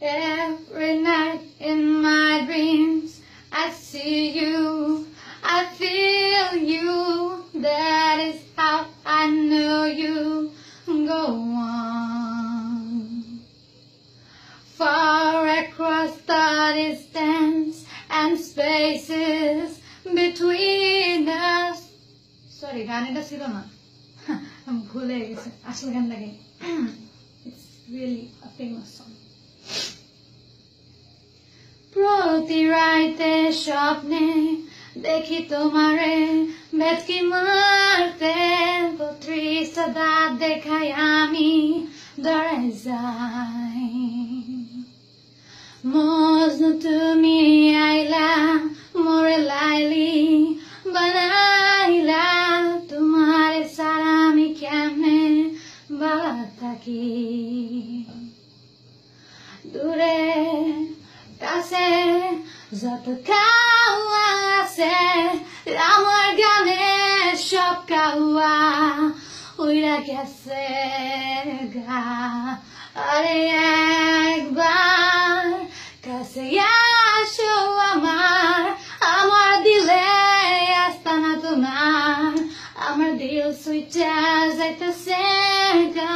Every night in my dreams I see you, I feel you. That is how I know you. Go on. Far across the distance and spaces between us. Sorry, গান এটা ছিল না, আমি ভুলে গেছি আসল গানটাকে। It's really a famous song. প্রতি রাতে স্বপ্নে দেখি তোমারে ভেটকি মারতে, প্রতিটা দাঁত দেখাই আমি ডরে যাই। মজনু তুমি আইলা মোরে লাইলি বানাইলা, তোমার সারা আমি কেমনে বালা থাকি। দূরে কাছে যত কাওয়া আছে, আমার গানে সব কাওয়া উইরা গেছে গা। আরে একবার কাছে আসো আমার, আমার দিলে আস্তানা তোমার, আমার দিল সুইটা যাইতেছে গা।